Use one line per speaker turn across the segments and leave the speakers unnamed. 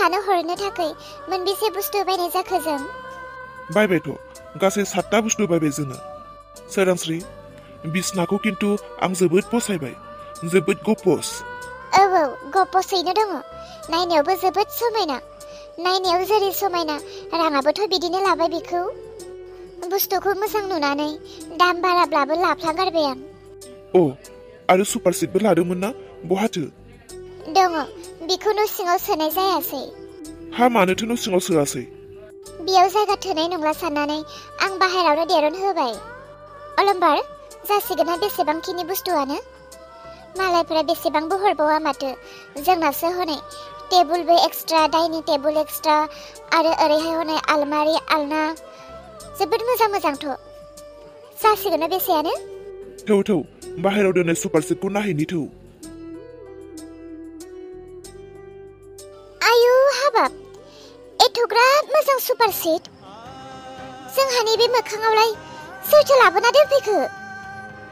इसानो हरनो थाखाय मोनबेसे बुस्थु बायनाय जाखो जों?
बायबायथ' गासै 7टा बुस्थु बायबाय जोङो। सोरांस्रि बिसनाखौ खिन्थु आं जोबोद फसायबाय, जोबोद गपस।
औ गपसैनो दङ, नायनायावबो जोबोद समायना। नायनायाव जेरै समायना राङाबोथ' बिदिनो लाबाय बेखौ। बुस्थुखौ मोजां नुनानै दाम बाराब्लाबो लाफ्लांगारबाय आं।
आरो सुपार सिटबो लादोंमोन ना, बहाथो?
दङ, बेखौ न' सिङाव सोनाय जायासै।
हा मानोथो न' सिङाव सोआसै?
बेयाव जायगा थोनाय नंला साननानै आं बाहेरावनो देरन होबाय। अलंबार जासिगोन ना बेसेबांखिनि बुस्थुआनो? मालायफोरा बेसेबांबो हरबावा माथो, जोंनासो हनै टेबुलबो एक्सट्रा, डाइनिं टेबुल एक्सट्रा, आरो ओरैहाय हनै आलमारि आलना जोबोद मोजां मोजांथ'। जासिगोन ना बेसेयानो?
थौ बाहेराव दोननाय सुपार सिटखौ नायहैनि थौ।
आयु हाबाब, एथ'ग्राब मोजां सुपार सिट जोंहानि बे मोखाङावलाय सोरथो लाबोना दोनफैखो?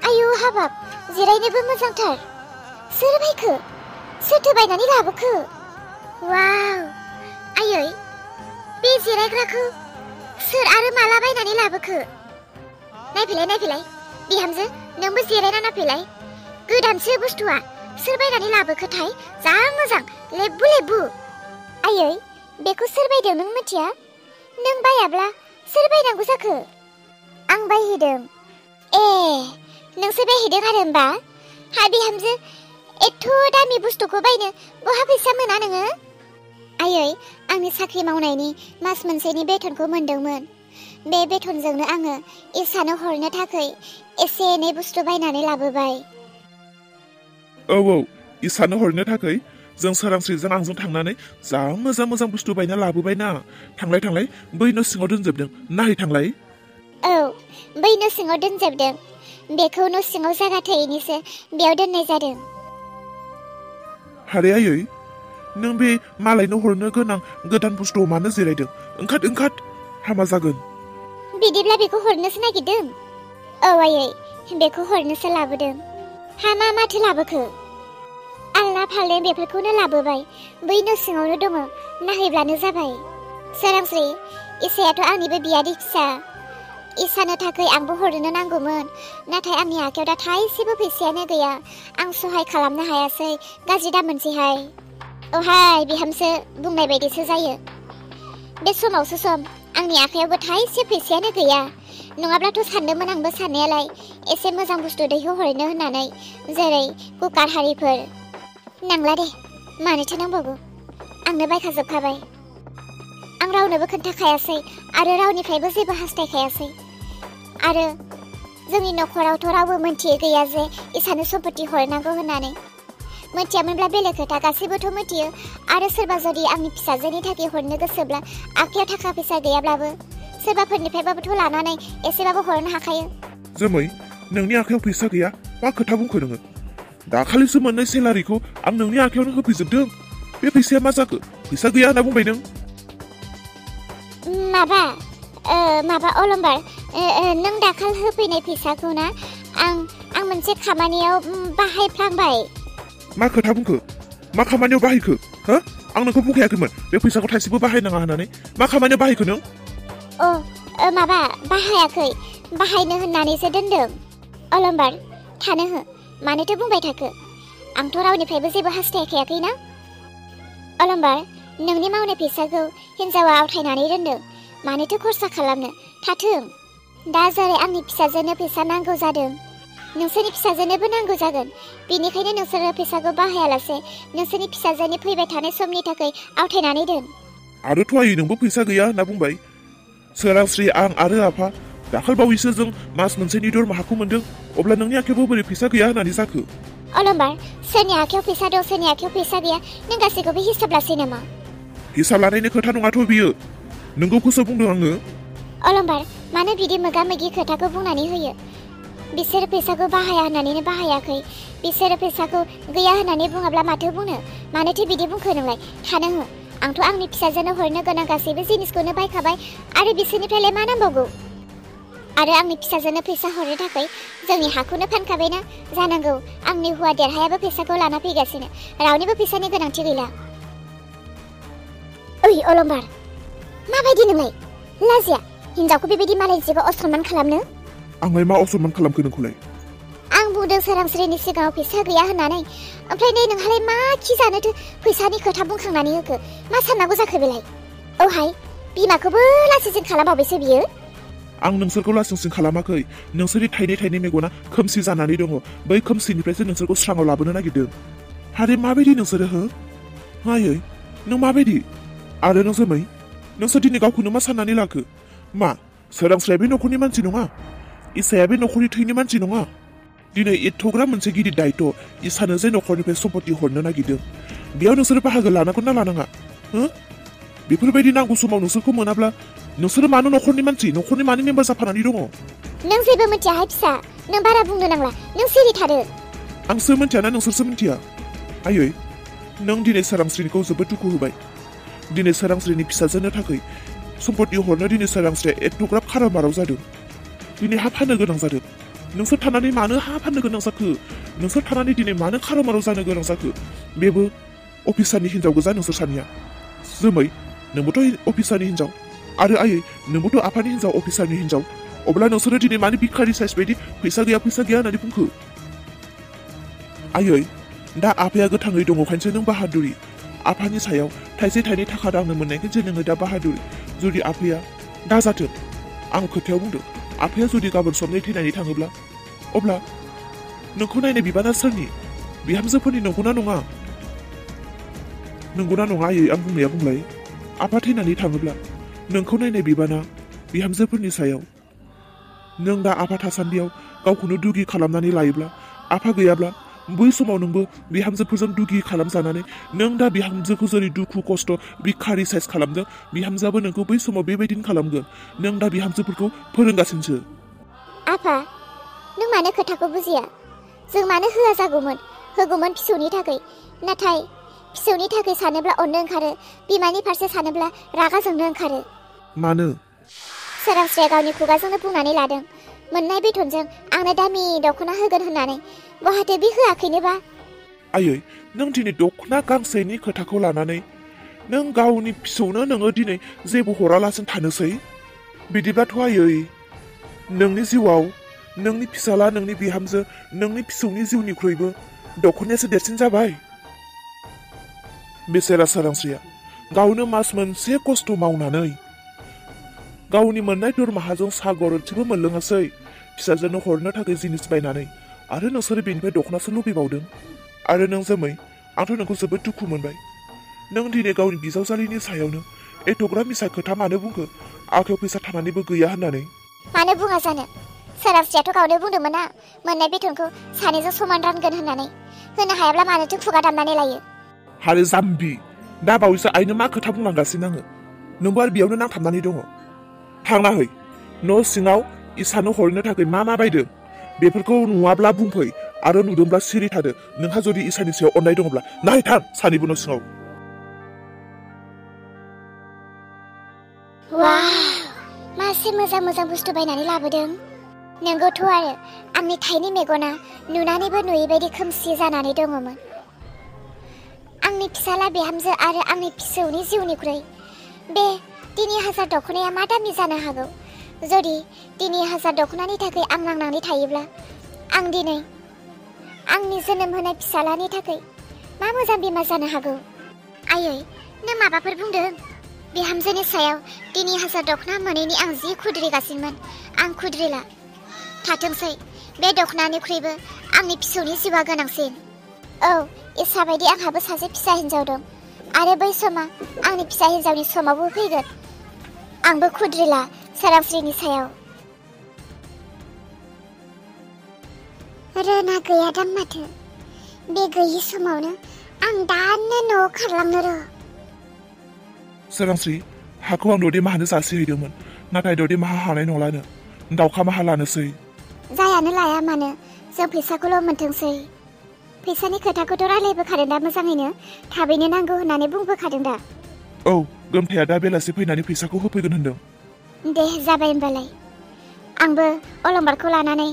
आयु हाबाब, जिरायनोबो मोजांथार। सोर बायखो? सोरथो बायनानै लाबोखो? वाव, आयै बे जिरायग्राखौ सोर आरो माला बायनानै लाबोखो? नायफैलाय बिहामजो, नोंबो जिरायना नायफैलाय। गोदानसो बुस्थुआ, सोर बायनानै लाबोखोथाय? जा मोजां, लेबु लेबु। आयै बेखौ सोर बायदों नों मिथिया? नों बायाब्ला सोर बायनांगौ जाखो? आं बायहैदों। नोंसो बायहैदों आरो होमबा? हा बिहामजो, एथ' दामि बुस्थुखौ बायनो बहा फैसा मोना नोङो? आयै आंनि साख्रि मावनायनि मास मोनसेनि बेथनखौ मोनदोंमोन। बे बेथनजोंनो आङो इसानो हरनो थाखाय एसे एनै बुस्थु बायनानै लाबोबाय।
औ इसानो हरनो थाखाय जों सोरांस्रिजों आंजों थांनानै जा मोजां मोजां बुस्थु बायना लाबोबाय ना। थांलाय बै न' सिङाव दोनजोबदों, नाहै थांलाय।
औ बै न' सिङाव दोनजोबदों। बेखौ न' सिङाव जागा थोयैनिसो बेयाव दोननाय जादों।
हारे आयै, नों बे मालायनो हरनो गोनां गोदान बुस्थुआव मानो जिरायदों? ओंखार, हामा जागोन।
बिदिब्ला बेखौ हरनोसो नागिरदों? औ आयै, बेखौ हरनोसो लाबोदों। हा माथो लाबोखो? आलना फालें बेफोरखौनो लाबोबाय, बै न' सिङावनो दङ, नाहैब्लानो जाबाय। सोरांस्रि, इसायाथ' आंनिबो बियादै फिसा। इसानो थाखाय आंबो हरनो नांगौमोन, नाथाय आंनि आखायाव दा थाइसेबो फैसायानो गैया। आं सहाय खालामनो हायासै, गाज्रि दामोनसैहाय। हाय बिहामजो, बुंनाय बायदिसो जायो। बे समावसो सम, आंनि आखायावबो थाइसे फैसायानो गैया। नङाब्लाथ' सानदोंमोन आंबो साननायालाय एसे मोजां बुस्थु दैहोहरनो होननानै, जेरै कुकार हारिफोर। नांला दे, मानोथो नांबावगौ, आंनो बायखाजोबखाबाय। आं रावनोबो खोन्थाखायासै आरो रावनिफ्रायबो जेबो हास्थायखायासै। आरो जोंनि नखरावथ' रावबो मोनथियै गैया जे इसानो सम्पति हरनांगौ होननानै। मोनथियामोनब्ला बेलेग खोथा, गासैबोथ' मोनथियो। आरो सोरबा जुदि आंनि फिसाजोनि थाखाय हरनो गोसोब्ला आखायाव थाखा फैसा गैयाब्लाबो सोरबाफोरनिफ्रायबाबोथ' लानानै एसेबाबो हरनो हाखायो।
जोमै, नोंनि आखायाव फैसा गैया? मा खोथा बुंखो नोङो? दाखालिसो मोननाय सेलारिखौ आं नोंनि आखायावनो होफैजोबदों। बे फैसाया मा जाखो? फैसा गैया होनना बुंबाय नों?
माबा अलंबार, नों दाखाल होफैनाय फैसाखौ ना आं मोनसे खामानियाव बाहायफ्लांबाय।
मा खोथा बुंखो? मा खामानियाव बाहायखो? हो? आं नोंखौ बुंखायाखैमोन बे फैसाखौ थाइसेबो बाहायनाङा होननानै। मा खामानियाव बाहायखो नों?
बाहायाखै, बाहायनो होननानैसो दोनदों। अलंबार, थानो हो, मानोथो बुंबाय थाखो? आंथ' रावनिफ्रायबो जेबो हास्थायखायाखैना। अलंबार, नोंनि मावनाय फैसाखौ हिन्जावा आवथायनानै दोनदों, मानोथो खरसा खालामनो? थाथों। दा जेरै आंनि फिसाजोनो फैसा नांगौ जादों, नोंसोरनि फिसाजोनोबो नांगौ जागोन। बेनिखायनो नोंसोरो फैसाखौ बाहायालासे नोंसोरनि फिसाजोनि फैबाय थानाय समनि थाखाय आवथायनानै दोन।
आरोथ' आयै, नोंबो फैसा गैया होनना बुंबाय। सोरांस्रि, आं आरो आफा दाखाल बावैसो जों मास मोनसेनि दरमाहाखौ मोनदों, अब्ला नोंनि आखायावबो बोरै फैसा गैया होननानै जाखो?
अलंबार, सोरनि आखायाव फैसा दं, सोरनि आखायाव फैसा गैया, नों गासैखौबो हिसाब लासै नामा?
हिसाब लानायनि खोथा नङाथ' बियो, नोंगौखौसो बुंदों आङो।
अलंबार, मानो बिदि मोगा मोगि खोथाखौ बुंनानै होयो? बिसोर फैसाखौ बाहाया होननानैनो बाहायाखै। बिसोरो फैसाखौ गैया होननानै बुङाब्ला माथो बुंनो? मानोथो बिदि बुंखो नोंलाय? थानो हो, आंथ' आंनि फिसाजोनो हरनो गोनां गासैबो जिनिसखौनो बायखाबाय, आरो बिसोरनिफ्रायलाय मा नांबावगौ? आरो आंनि फिसाजोनो फैसा हरनो थाखाय जोंनि हाखौनो फानखाबायना। जानांगौ आंनि हौवा देरहायाबो फैसाखौ लाना फैगासिनो, रावनिबो फैसानि गोनांथि गैला। ओइ अलंबार माबायदि नोंलाय लाजिया हिनजावखौ बेबायदि मालायनि सिगाङाव असनमान खालामनो
आंलाय मा असनमान खालामखो नोंखौलाय
आं बुंदों सोरांस्रिनि सिगाङाव फैसा गैया होननानै ओमफ्राय नै नोंहालाय मा खि जानोथो फैसानि खोथा बुंखांनानै होखो मा साननांगौ जाखो बेलाय औहाय बिमाखौबो लासिंसिं खालामबावबायसो बियो
आं नोंसोरखौ लासिंसिं खालामाखै नोंसोरनि थाइनै थाइनै मेगना खोमसि जानानै दङ बै खोमसिनिफ्रायसो नोंसोरखौ स्राङाव लाबोनो नागिरदों हारे माबायदि नोंसोरो हो हायै नों माबायदि आरो नों जोमै नोंसोर दिनै गावखौनो मा साननानै लाखो मा सोरांस्रिया बे न'खरनि मानसि नङा इसाया बे न'खरनि थैनि मानसि नङा दिनै एथ'ग्राब मोनसे गिदिर दायथ' इसानो जे न'खरनिफ्राय सम्पति हरनो नागिरदों बेयाव नोंसोरो बाहागो लानांगौ ना लानाङा हो बेफोरबायदि नांगौ समाव नोंसोरखौ मोनाब्ला नोंसोरो मानो न'खरनि मानसि न'खरनि मानो मेम्बार जाफानानै दङ
नों जेबो मिथियाहाय फिसा नों बारा बुंनो नांला नों सिरि थादो
आंसो मिथियाना नोंसोरसो मिथिया आयै नों दिनै सोरांस्रिनिखौ जोबोद दुखु होबाय दिनै सोरांस्रिनि फिसाजोनो थाखाय सम्पति हरनो दिनै सोरांस्रिया एथ'ग्राब खारामाराव जादों दिनै हा फाननो गोनां जादों नोंसोर थानानै मानो हा फाननो गोनां जाखो नोंसोर थानानै दिनै मानो खारामाराव जानो गोनां जाखो बेबो अफिसारनि हिनजाव गोजा नोंसोर सानैया जोमै नोंबोथ' अफिसारनि हिनजाव आरो आयै नोंबोथ' आफानि हिनजाव अफिसारनि हिनजाव अब्ला नोंसोरो दिनै मानो भिखारि साइज बायदि फैसा गैया होननानै बुंखो आयै दा आफाया गोथाङै दङखायसो नों बाहादुरि आफानि सायाव थाइसे थाइनै थाखा दांनो मोननायखायसो नोङो दा बाहादुरि जुदि आफाया दाजाथों आं खोथायाव बुंदों आफाया जुदि गाबोन समनै थैनानै थाङोब्ला अब्ला नोंखौ नायनाय बिबाना सोरनि बिहामजोफोरनि नंगौना नङा आयै आं बुंनाया बुंलाय आफा थैनानै थाङोब्ला नोंखौ नायनाय बिबाना बिहामजोफोरनि सायाव नों दा आफा थासान्दियाव गावखौनो दुगि खालामनानै लायोब्ला आफा गैयाब्ला बै समाव नोंबो बिहामजोफोरजों दुगि खालामजानानै नों दा बिहामजोखौ जेरै दुखु खस्थ' भिखारि साइज खालामदों बिहामजोआबो नोंखौ बै समाव बेबायदिनो खालामगोन नों दा बिहामजोफोरखौ फोरोंगासिनोसो
आफा नों मानो खोथाखौ बुजिया जों मानो होआ जागौमोन होगौमोन फिसौनि थाखाय नाथाय फिसौनि थाखाय सानोब्ला अननो ओंखारो बिमानि फारसे सानोब्ला रागा जोंनो ओंखारो
मानो
सोरांस्रिया गावनि खुगाजोंनो बुंनानै लादों मोननाय बेथनजों आंनो दामि दख'ना होगोन होननानै बहाथो बे होआखैनोबा
आयै नों दिनै दख'ना गांसेनि खोथाखौ लानानै नों गावनि फिसौनो नोङो दिनै जेबो हरालासिनो थानोसै बिदिब्लाथ' आयै नोंनि जिउआव नोंनि फिसाला नोंनि बिहामजो नोंनि फिसौनि जिउनिख्रुइबो दख'नायासो देरसिन जाबाय बेसेरा सोरांस्रिया गावनो मास मोनसे खस्थ' मावनानै गावनि मोननाय दरमाहाजों साहा गरदसेबो मोनलोङासै फिसाजोनो हरनो थाखाय जिनिस बायनानै आरो नोंसोरो बेनिफ्राय दख'नासो लुबैबावदों आरो नों जोमै आंथ' नोंखौ जोबोद दुखु मोनबाय नों दिनै गावनि बिजावजालिनि सायावनो एथ'ग्राब मिसा खोथा मानो बुंखो आखायाव फैसा थानानैबो गैया होननानै
मानो बुङा जानो सोरांस्रियाथ' गावनो बुंदोंमोन ना मोननाय बेथनखौ सानैजों समान रानगोन होननानै होनो हायाब्ला मानोथो खुगा दामनानै लायो
आरो जाम्बि दा बावैसो आइनो मा खोथा बुंलांगासिनो आङो नोंबो आरो बेयावनो नांथाबनानै दङ थांना है न' सिङाव इसानो हरनो थाखाय मा बायदों बेफोरखौ नुवाब्ला बुंफै आरो नुदोंब्ला सिरि थादो नोंहा जुदि इसानि सायाव अननाय दङब्ला नाय थां सानैबो न' सिङाव
मासे मोजां बुस्थु बायनानै लाबोदों नोंगौथ' आरो आंनि थाइनै मेगना नुनानैबो नुयै बायदि खोमसि जानानै दङमोन आंनि फिसाला बिहामजो आरो आंनि फिसौनि जिउनिख्रुइ बे 3000 दख'नाया मा दामि जानो हागौ जुदि 3000 दख'नानि थाखाय आं नांनानै थायोब्ला आं दिनै आंनि जोनोम होनाय फिसालानि थाखाय मा मोजां बिमा जानो हागौ आयै नों माबाफोर बुंदों बिहामजोनि सायाव 3000 दख'ना मोनैनि आं जि खुद्रिगासिनोमोन आं खुद्रिला थाथोंसै बे दख'नानिख्रुइबो आंनि फिसौनि जिउआ गोनांसिन औ इसा बायदि आंहाबो सासे फिसा हिन्जाव दं आरो बै समा आंनि फिसा हिन्जावनि समावबो फैगोन आंबो खुद्रिला सोरांस्रिनि सायाव रोना गैया दां माथो बे गैयि समावनो आं दानो न'आव खारलांनो र'
सोरांस्रि हाखौ आं ददे माहानो जासिहैदोंमोन नाथाय ददे माहा हानाय नंलानो दाउखा माहा लानोसै
जायानो लाया मानो जों फैसाखौल' मोनथोंसै फैसानि खोथाखौथ' रायलायबोखादों दा मोजाङैनो थाबैनो नांगौ होननानै बुंबोखादों दा
औ गोमथाया दा बेलासि फैनानै फैसाखौ होफैगोन होनदों
दे जाबाय होनबालाय आंबो अलंबारखौ लानानै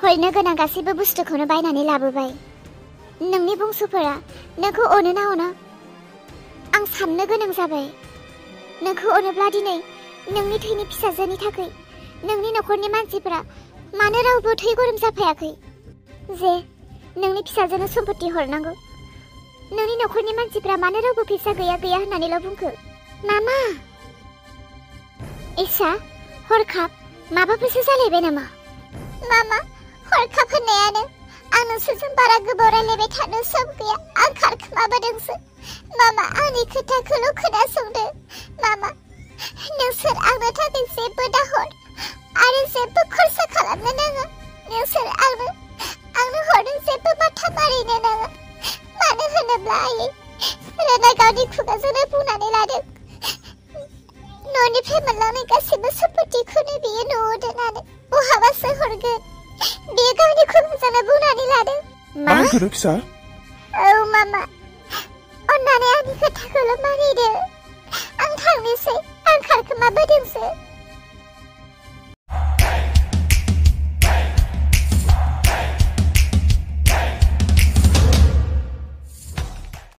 हरनो गोनां गासैबो बुस्थुखौनो बायनानै लाबोबाय नोंनि बुंसुफोरा नोंखौ अनो ना अना आं साननो गोनां जाबाय नोंखौ अनोब्ला दिनै नोंनि थैनि फिसाजोनि थाखाय नोंनि नखरनि मानसिफोरा मानो रावबो थै गरम जाफायाखै जे नोंनि फिसाजोनो सम्पत्ति हरनांगौ नोंनि नखरनि मानसिफोरा मानो रावबो फैसा गैया होननानैल' बुंखो मामा इसा हरखाब माबाफोरसो जालायबाय नामा मामा हरखाब होननायानो आं नोंसोरजों बारा गोबाव रायलायबाय थानो सम गैया आं खारखोमाबोदोंसो मामा आंनि खोथाखौल' खोनासंदो मामा नोंसोर आंनो थाखाय जेबो दाहर आरो जेबो खरसा खालामनो नाङा नोंसोर आंनो हरनो जेबो माथा मारिनो नाङा मानो होनोब्ला आयै लirnai गावनि खुगाजोंनो बुंनानै लादों न'निफ्राय मोनलांनाय गासैबो सम्पत्तिखौनो बियो न'आव दोननानै बहाबासो हरगोन बियो गावनि खुगाजोंनो बुंनानै लादों
मा होनखो फिसा
औ मामा अन्नानै आंनि खोथाखौल' मानिदो आं थांनोसै आं खारखोमाबोदोंसो